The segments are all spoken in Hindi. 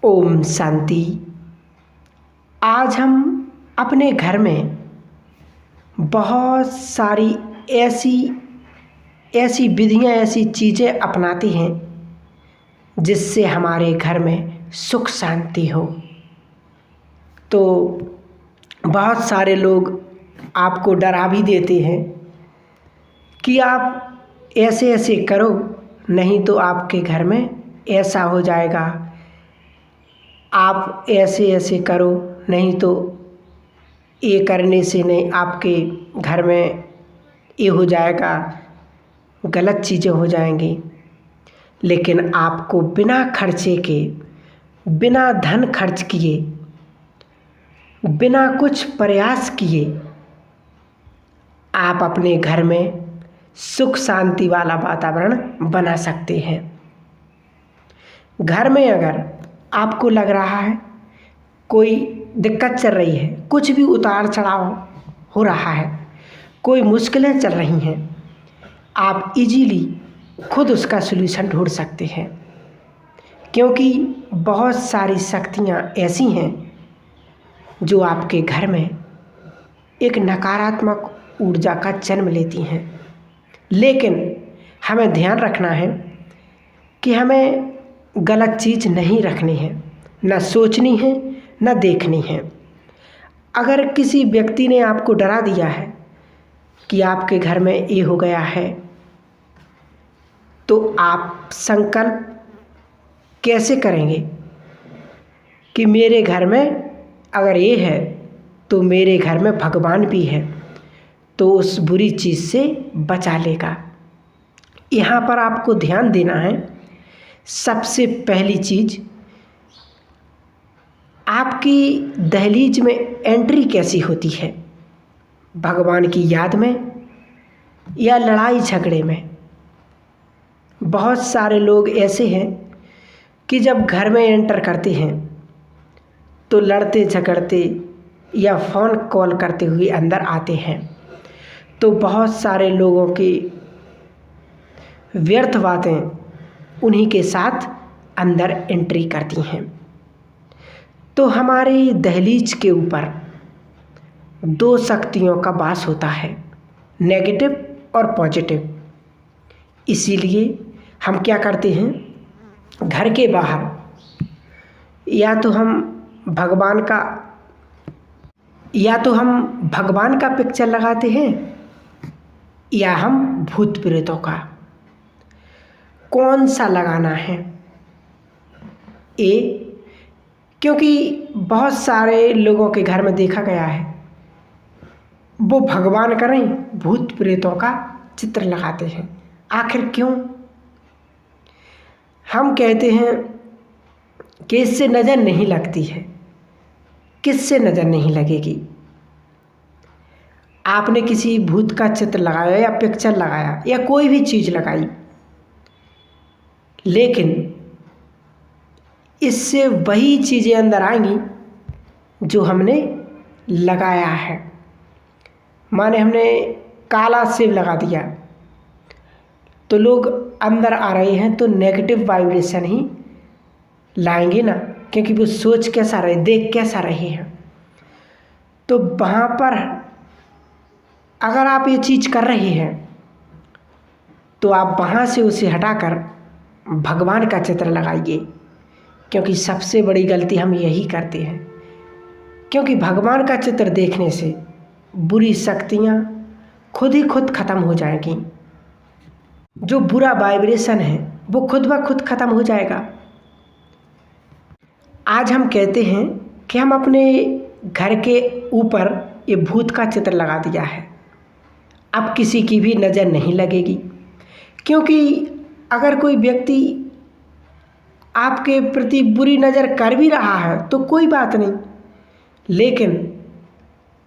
ओम शांति। आज हम अपने घर में बहुत सारी ऐसी विधियां, ऐसी चीज़ें अपनाते हैं जिससे हमारे घर में सुख शांति हो। तो बहुत सारे लोग आपको डरा भी देते हैं कि आप ऐसे ऐसे करो, नहीं तो आपके घर में ऐसा हो जाएगा, आप ऐसे ऐसे करो, नहीं तो ये करने से नहीं, आपके घर में ये हो जाएगा, गलत चीज़ें हो जाएंगी। लेकिन आपको बिना खर्चे के, बिना धन खर्च किए, बिना कुछ प्रयास किए आप अपने घर में सुख शांति वाला वातावरण बना सकते हैं। घर में अगर आपको लग रहा है कोई दिक्कत चल रही है, कुछ भी उतार चढ़ाव हो रहा है, कोई मुश्किलें चल रही हैं, आप इजीली खुद उसका सलूशन ढूंढ सकते हैं। क्योंकि बहुत सारी शक्तियाँ ऐसी हैं जो आपके घर में एक नकारात्मक ऊर्जा का जन्म लेती हैं। लेकिन हमें ध्यान रखना है कि हमें गलत चीज़ नहीं रखनी है, न सोचनी है, न देखनी है। अगर किसी व्यक्ति ने आपको डरा दिया है कि आपके घर में ये हो गया है, तो आप संकल्प कैसे करेंगे कि मेरे घर में अगर ये है तो मेरे घर में भगवान भी है, तो उस बुरी चीज़ से बचा लेगा। यहाँ पर आपको ध्यान देना है। सबसे पहली चीज़, आपकी दहलीज में एंट्री कैसी होती है, भगवान की याद में या लड़ाई झगड़े में। बहुत सारे लोग ऐसे हैं कि जब घर में एंटर करते हैं तो लड़ते झगड़ते या फ़ोन कॉल करते हुए अंदर आते हैं। तो बहुत सारे लोगों की व्यर्थ बातें उन्हीं के साथ अंदर एंट्री करती हैं। तो हमारी दहलीज के ऊपर दो शक्तियों का वास होता है, नेगेटिव और पॉजिटिव। इसीलिए हम क्या करते हैं, घर के बाहर या तो हम भगवान का पिक्चर लगाते हैं या हम भूत प्रेतों का। कौन सा लगाना है क्योंकि बहुत सारे लोगों के घर में देखा गया है वो भगवान का नहीं, भूत प्रेतों का चित्र लगाते हैं। आखिर क्यों? हम कहते हैं कि इससे नज़र नहीं लगती है। किससे नज़र नहीं लगेगी? आपने किसी भूत का चित्र लगाया या पिक्चर लगाया या कोई भी चीज़ लगाई, लेकिन इससे वही चीज़ें अंदर आएंगी जो हमने लगाया है। माने हमने काला सेब लगा दिया तो लोग अंदर आ रहे हैं तो नेगेटिव वाइब्रेशन ही लाएंगे ना, क्योंकि वो सोच कैसा रहे, देख कैसा रहे हैं। तो वहाँ पर अगर आप ये चीज़ कर रहे हैं तो आप वहाँ से उसे हटाकर भगवान का चित्र लगाइए। क्योंकि सबसे बड़ी गलती हम यही करते हैं, क्योंकि भगवान का चित्र देखने से बुरी शक्तियाँ खुद ही खुद ख़त्म हो जाएंगी। जो बुरा वाइब्रेशन है वो खुद ब खुद ख़त्म हो जाएगा। आज हम कहते हैं कि हम अपने घर के ऊपर ये भूत का चित्र लगा दिया है, अब किसी की भी नज़र नहीं लगेगी। क्योंकि अगर कोई व्यक्ति आपके प्रति बुरी नज़र कर भी रहा है तो कोई बात नहीं, लेकिन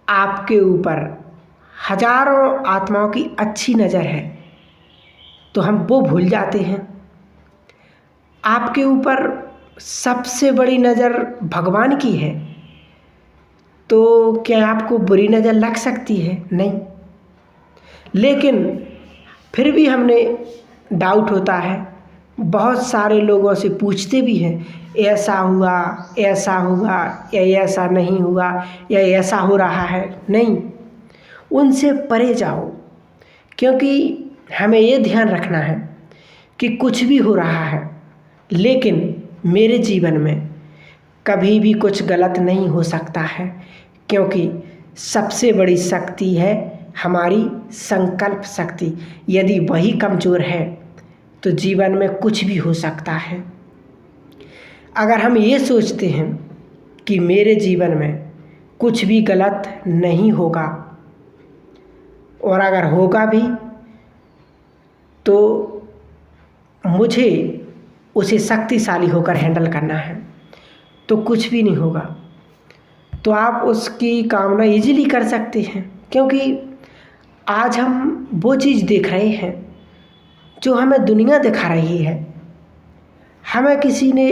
आपके ऊपर हजारों आत्माओं की अच्छी नज़र है तो हम वो भूल जाते हैं। आपके ऊपर सबसे बड़ी नज़र भगवान की है, तो क्या आपको बुरी नज़र लग सकती है? नहीं। लेकिन फिर भी हमने डाउट होता है, बहुत सारे लोगों से पूछते भी हैं, ऐसा हुआ, ऐसा हुआ, या ऐसा नहीं हुआ, या ऐसा हो रहा है। नहीं, उनसे परे जाओ, क्योंकि हमें ये ध्यान रखना है कि कुछ भी हो रहा है, लेकिन मेरे जीवन में कभी भी कुछ गलत नहीं हो सकता है, क्योंकि सबसे बड़ी शक्ति है हमारी संकल्प शक्ति। यदि वही कमज़ोर है तो जीवन में कुछ भी हो सकता है। अगर हम ये सोचते हैं कि मेरे जीवन में कुछ भी गलत नहीं होगा, और अगर होगा भी तो मुझे उसे शक्तिशाली होकर हैंडल करना है, तो कुछ भी नहीं होगा, तो आप उसकी कामना इजीली कर सकते हैं। क्योंकि आज हम वो चीज़ देख रहे हैं जो हमें दुनिया दिखा रही है। हमें किसी ने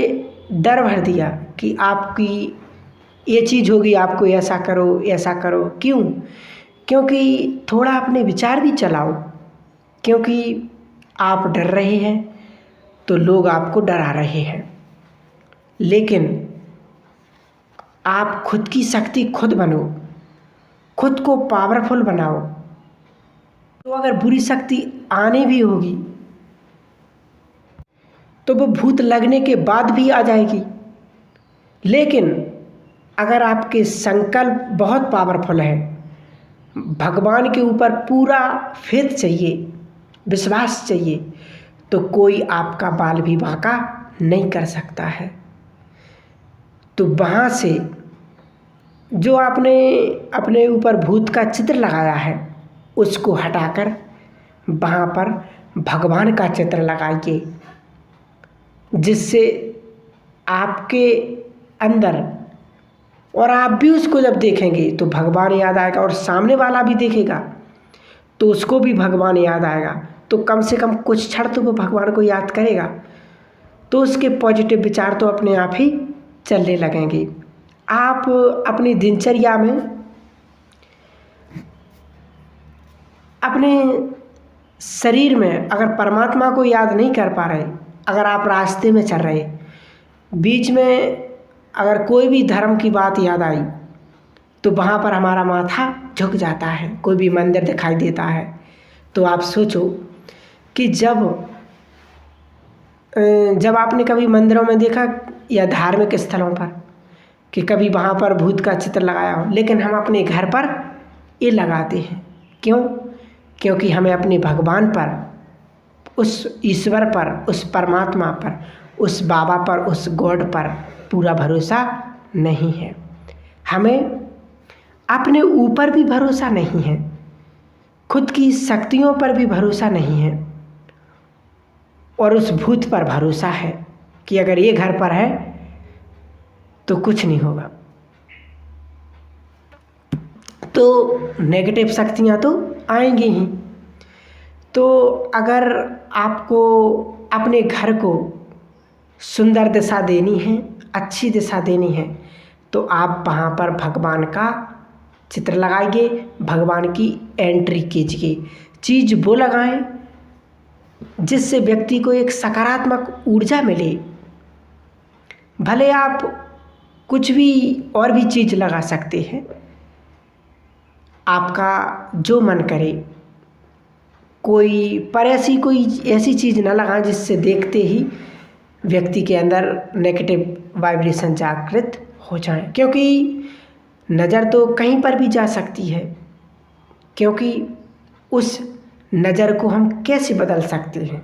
डर भर दिया कि आपकी ये चीज़ होगी, आपको ऐसा करो, ऐसा करो। क्यों? क्योंकि थोड़ा अपने विचार भी चलाओ, क्योंकि आप डर रहे हैं तो लोग आपको डरा रहे हैं। लेकिन आप खुद की शक्ति खुद बनो, खुद को पावरफुल बनाओ। तो अगर बुरी शक्ति आने भी होगी तो वो भूत लगने के बाद भी आ जाएगी। लेकिन अगर आपके संकल्प बहुत पावरफुल है, भगवान के ऊपर पूरा फेथ चाहिए, विश्वास चाहिए, तो कोई आपका बाल भी बांका नहीं कर सकता है। तो वहाँ से जो आपने अपने ऊपर भूत का चित्र लगाया है उसको हटाकर वहाँ पर भगवान का चित्र लगाइए, जिससे आपके अंदर, और आप भी उसको जब देखेंगे तो भगवान याद आएगा, और सामने वाला भी देखेगा तो उसको भी भगवान याद आएगा। तो कम से कम कुछ क्षण तो वो भगवान को याद करेगा, तो उसके पॉजिटिव विचार तो अपने आप ही चलने लगेंगे। आप अपनी दिनचर्या में अपने शरीर में अगर परमात्मा को याद नहीं कर पा रहे, अगर आप रास्ते में चल रहे, बीच में अगर कोई भी धर्म की बात याद आई तो वहाँ पर हमारा माथा झुक जाता है। कोई भी मंदिर दिखाई देता है तो आप सोचो कि जब आपने कभी मंदिरों में देखा या धार्मिक स्थलों पर कि कभी वहाँ पर भूत का चित्र लगाया हो, लेकिन हम अपने घर पर ये लगाते हैं। क्यों? क्योंकि हमें अपने भगवान पर, उस ईश्वर पर, उस परमात्मा पर, उस बाबा पर, उस गॉड पर पूरा भरोसा नहीं है। हमें अपने ऊपर भी भरोसा नहीं है, खुद की शक्तियों पर भी भरोसा नहीं है, और उस भूत पर भरोसा है कि अगर ये घर पर है तो कुछ नहीं होगा। तो नेगेटिव शक्तियाँ तो आएंगी ही। तो अगर आपको अपने घर को सुंदर दिशा देनी है, अच्छी दिशा देनी है, तो आप वहाँ पर भगवान का चित्र लगाइए, भगवान की एंट्री कीजिए। चीज़ वो लगाएं जिससे व्यक्ति को एक सकारात्मक ऊर्जा मिले। भले आप कुछ भी और भी चीज़ लगा सकते हैं, आपका जो मन करे, कोई ऐसी चीज़ ना लगाएं जिससे देखते ही व्यक्ति के अंदर नेगेटिव वाइब्रेशन जागृत हो जाए। क्योंकि नज़र तो कहीं पर भी जा सकती है, क्योंकि उस नज़र को हम कैसे बदल सकते हैं,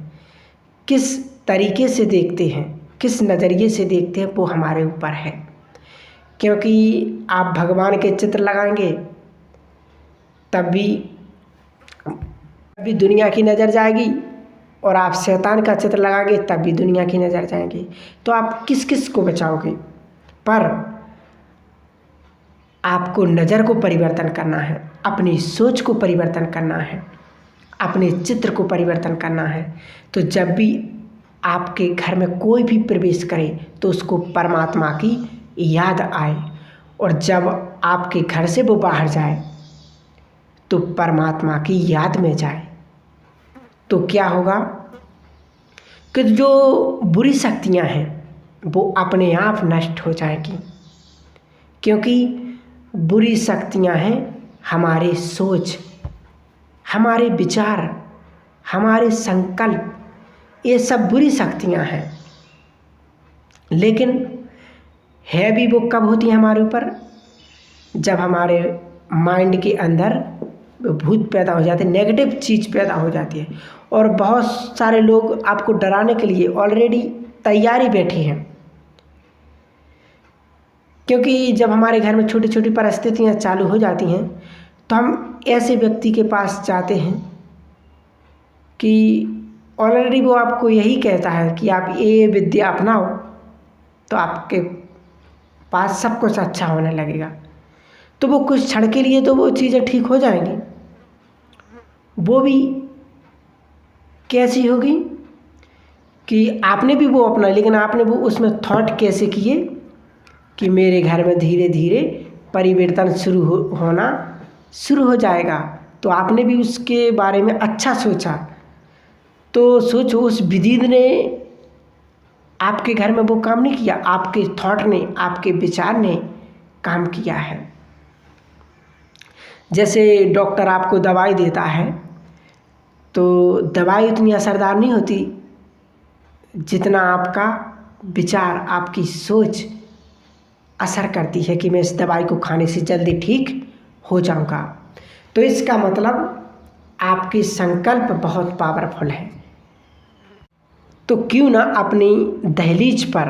किस तरीके से देखते हैं, किस नज़रिए से देखते हैं, वो हमारे ऊपर है। क्योंकि आप भगवान के चित्र लगाएंगे तब भी दुनिया की नज़र जाएगी, और आप शैतान का चित्र लगाएंगे तब भी दुनिया की नज़र जाएगी। तो आप किस किस को बचाओगे? पर आपको नज़र को परिवर्तन करना है, अपनी सोच को परिवर्तन करना है, अपने चित्र को परिवर्तन करना है। तो जब भी आपके घर में कोई भी प्रवेश करे तो उसको परमात्मा की याद आए, और जब आपके घर से वो बाहर जाए तो परमात्मा की याद में जाए। तो क्या होगा? कि जो बुरी शक्तियाँ हैं वो अपने आप नष्ट हो जाएंगी, क्योंकि बुरी शक्तियाँ हैं हमारी सोच, हमारे विचार, हमारे संकल्प, ये सब बुरी शक्तियाँ हैं। लेकिन है भी वो कब होती है हमारे ऊपर, जब हमारे माइंड के अंदर भूत पैदा हो जाते हैं, नेगेटिव चीज़ पैदा हो जाती है। और बहुत सारे लोग आपको डराने के लिए ऑलरेडी तैयारी बैठे हैं, क्योंकि जब हमारे घर में छोटी छोटी परिस्थितियाँ चालू हो जाती हैं तो हम ऐसे व्यक्ति के पास जाते हैं कि ऑलरेडी वो आपको यही कहता है कि आप ये विद्या अपनाओ तो आपके पास सब कुछ अच्छा होने लगेगा। तो वो कुछ क्षण के लिए तो वो चीज़ें ठीक हो जाएंगी, वो भी कैसी होगी कि आपने भी वो अपना, लेकिन आपने वो उसमें थॉट कैसे किए कि मेरे घर में धीरे धीरे परिवर्तन होना शुरू हो जाएगा। तो आपने भी उसके बारे में अच्छा सोचा, तो सोचो उस विधि ने आपके घर में वो काम नहीं किया, आपके थॉट ने, आपके विचार ने काम किया है। जैसे डॉक्टर आपको दवाई देता है तो दवाई उतनी असरदार नहीं होती जितना आपका विचार, आपकी सोच असर करती है कि मैं इस दवाई को खाने से जल्दी ठीक हो जाऊंगा। तो इसका मतलब आपके संकल्प बहुत पावरफुल है। तो क्यों ना अपनी दहलीज पर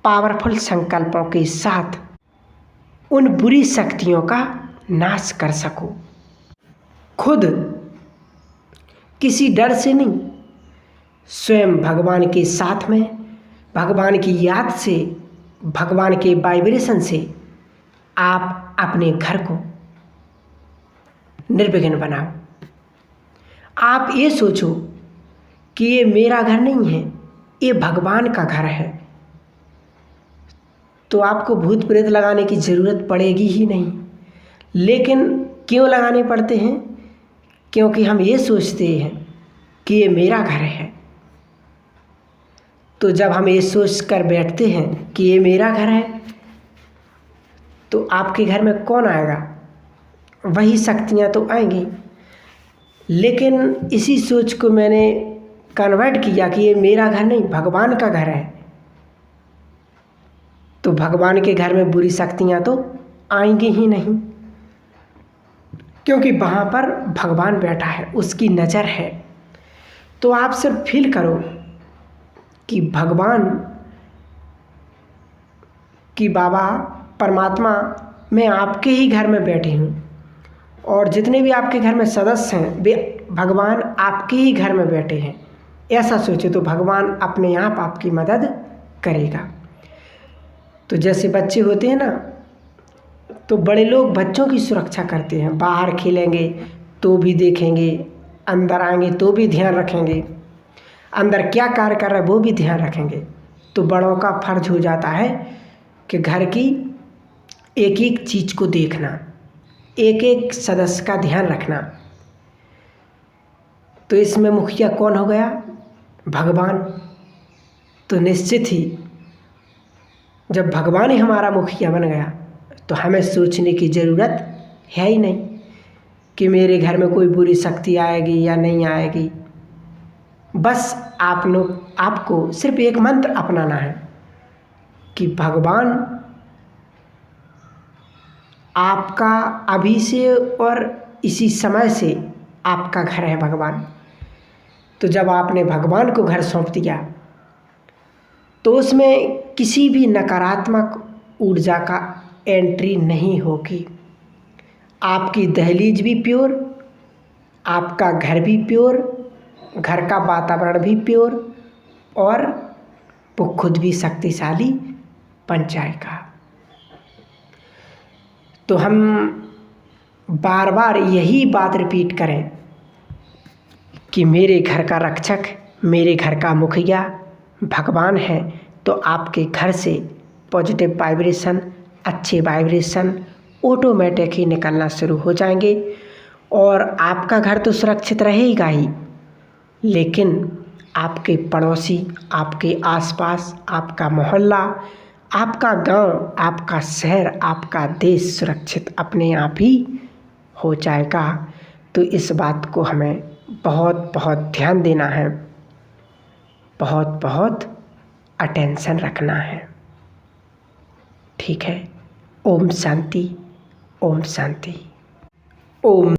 पावरफुल संकल्पों के साथ उन बुरी शक्तियों का नाश कर सको, खुद किसी डर से नहीं, स्वयं भगवान के साथ में, भगवान की याद से, भगवान के वाइब्रेशन से आप अपने घर को निर्विघ्न बनाओ। आप ये सोचो कि ये मेरा घर नहीं है, ये भगवान का घर है, तो आपको भूत प्रेत लगाने की ज़रूरत पड़ेगी ही नहीं। लेकिन क्यों लगाने पड़ते हैं? क्योंकि हम ये सोचते हैं कि ये मेरा घर है। तो जब हम ये सोच कर बैठते हैं कि ये मेरा घर है, तो आपके घर में कौन आएगा? वही शक्तियाँ तो आएंगी। लेकिन इसी सोच को मैंने कन्वर्ट किया कि ये मेरा घर नहीं, भगवान का घर है, तो भगवान के घर में बुरी शक्तियाँ तो आएंगी ही नहीं, क्योंकि वहाँ पर भगवान बैठा है, उसकी नज़र है। तो आप सिर्फ फील करो कि भगवान कि बाबा परमात्मा मैं आपके ही घर में बैठी हूँ, और जितने भी आपके घर में सदस्य हैं वे भगवान आपके ही घर में बैठे हैं। ऐसा सोचे तो भगवान अपने आप आपकी मदद करेगा। तो जैसे बच्चे होते हैं ना, तो बड़े लोग बच्चों की सुरक्षा करते हैं, बाहर खेलेंगे तो भी देखेंगे, अंदर आएंगे तो भी ध्यान रखेंगे, अंदर क्या कार्य कर रहा है वो भी ध्यान रखेंगे। तो बड़ों का फर्ज हो जाता है कि घर की एक एक चीज़ को देखना, एक एक सदस्य का ध्यान रखना। तो इसमें मुखिया कौन हो गया? भगवान। तो निश्चित ही जब भगवान ही हमारा मुखिया बन गया तो हमें सोचने की ज़रूरत है ही नहीं कि मेरे घर में कोई बुरी शक्ति आएगी या नहीं आएगी। बस आपको सिर्फ एक मंत्र अपनाना है कि भगवान आपका अभी से और इसी समय से आपका घर है भगवान। तो जब आपने भगवान को घर सौंप दिया तो उसमें किसी भी नकारात्मक ऊर्जा का एंट्री नहीं होगी। आपकी दहलीज भी प्योर, आपका घर भी प्योर, घर का वातावरण भी प्योर, और वो खुद भी शक्तिशाली बन जाएगा। तो हम बार बार यही बात रिपीट करें कि मेरे घर का रक्षक, मेरे घर का मुखिया भगवान है। तो आपके घर से पॉजिटिव वाइब्रेशन, अच्छे वाइब्रेशन ऑटोमेटिक ही निकलना शुरू हो जाएंगे, और आपका घर तो सुरक्षित रहेगा ही, लेकिन आपके पड़ोसी, आपके आसपास, आपका मोहल्ला, आपका गांव, आपका शहर, आपका देश सुरक्षित अपने आप ही हो जाएगा। तो इस बात को हमें बहुत बहुत ध्यान देना है, बहुत बहुत अटेंशन रखना है। ठीक है। ओम शांति, ओम शांति, ओम।